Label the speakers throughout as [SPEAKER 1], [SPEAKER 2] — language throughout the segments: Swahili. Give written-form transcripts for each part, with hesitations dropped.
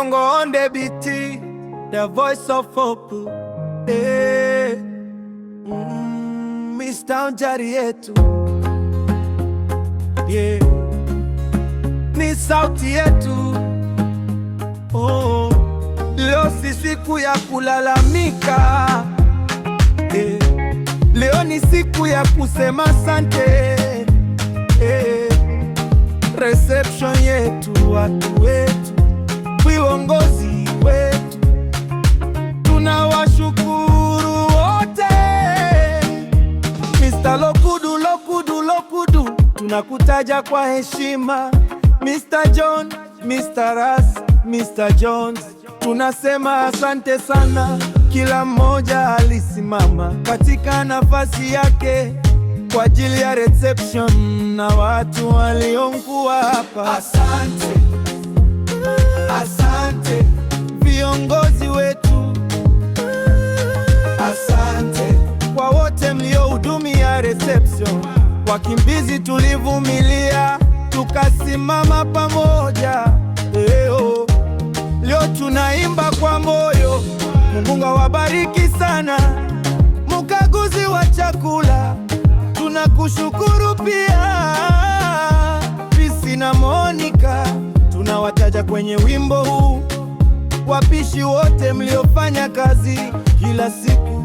[SPEAKER 1] Yongo on the beat, the voice of hope. Mr. Njari yetu, yeah. Ni sauti yetu. Leo si siku ya kulalamika, leo ni siku ya kusema asante. Reception yetu, watu wetu, viongozi wetu, tunawashukuru wote. Mr. Lokudu, tunakutaja kwa heshima. Mr. John, Mr. Ras, Mr. Jones, tunasema asante sana. Kila mmoja alisimama katika nafasi yake kwa ajili ya reception na watu waliokuwa hapa. Asante, asante viongozi wetu, asante kwa wote mliohudumia reception. Wakimbizi tulivumilia, tukasimama pamoja. Leo tunaimba kwa moyo. Mungu awabariki sana. Mkaguzi wa chakula, tunakushukuru pia. Pisi na Monica, tunawataja kwenye wimbo huu. Wapishi wote mliofanya kazi kila siku,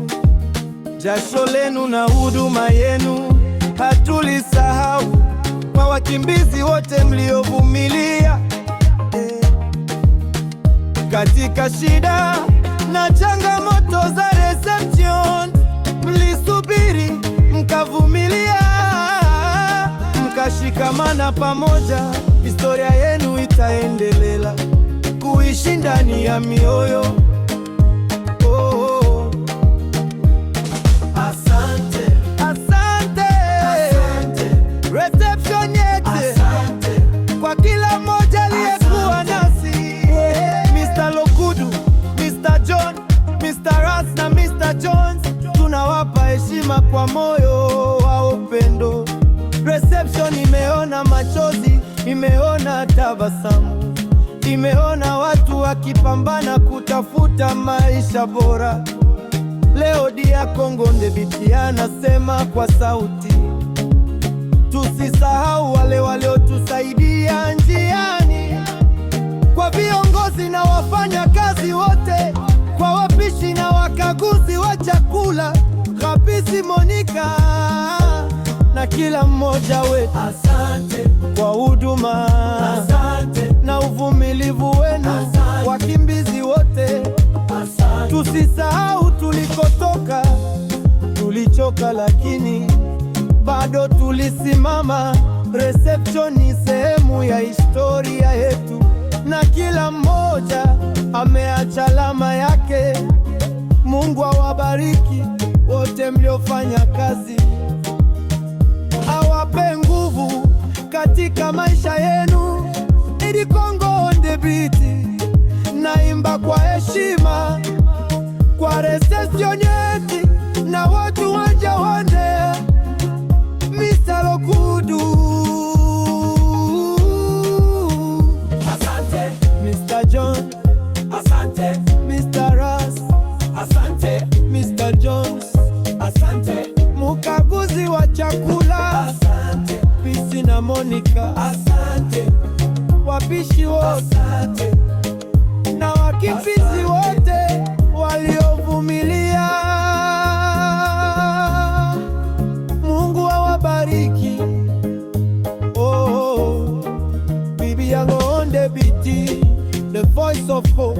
[SPEAKER 1] jasho lenu na huduma yenu hatulisahau. Kwa wakimbizi wote mliovumilia katika shida na changamoto za reception, mlisubiri mkavumilia, mkashikamana pamoja. Historia yenu itaendelea kuishi ndani ya mioyo. Asante, asante, asante reception yetu, asante kwa kila mmoja aliyekuwa nasi. Mr. Lokudu, Mr. John, Mr. Ras na Mr. Jones, tunawapa heshima kwa moyo wa upendo. Reception imeona machozi, imeona tabasamu, imeona watu wakipambana kutafuta maisha bora. Leo dia Kongo Ndebiti anasema kwa sauti, tusisahau wale waliotusaidia njiani, kwa viongozi na wafanya kazi wote, kwa wapishi na wakaguzi wa chakula, Kapisi Monica na kila mmoja wetu. Asante kwa huduma, asante na uvumilivu wenu. Asante wakimbizi wote, asante. Tusisahau tulikotoka, tulichoka lakini bado tulisimama. Reception ni sehemu ya historia yetu, na kila mmoja ameacha alama yake. Mungu awabariki wote mliofanya kazi, awape nguvu katika maisha yenu. Idi Kongo Ndebiti, naimba kwa heshima kwa reception yetu na watu wajawane. Mr. Lokudu, asante. Mr. John, asante. Mr. Ras, asante. Mr. Jones, asante. Mkaguzi wa chakula, asante. Pisi na Monica, asante. Wapishi wote, asante. Na wakimbizi wote waliovumilia, Mungu awabariki. Bibi Yongo on the beat, the voice of hope.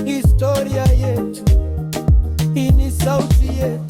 [SPEAKER 1] Historia yetu, hii ni sauti yetu.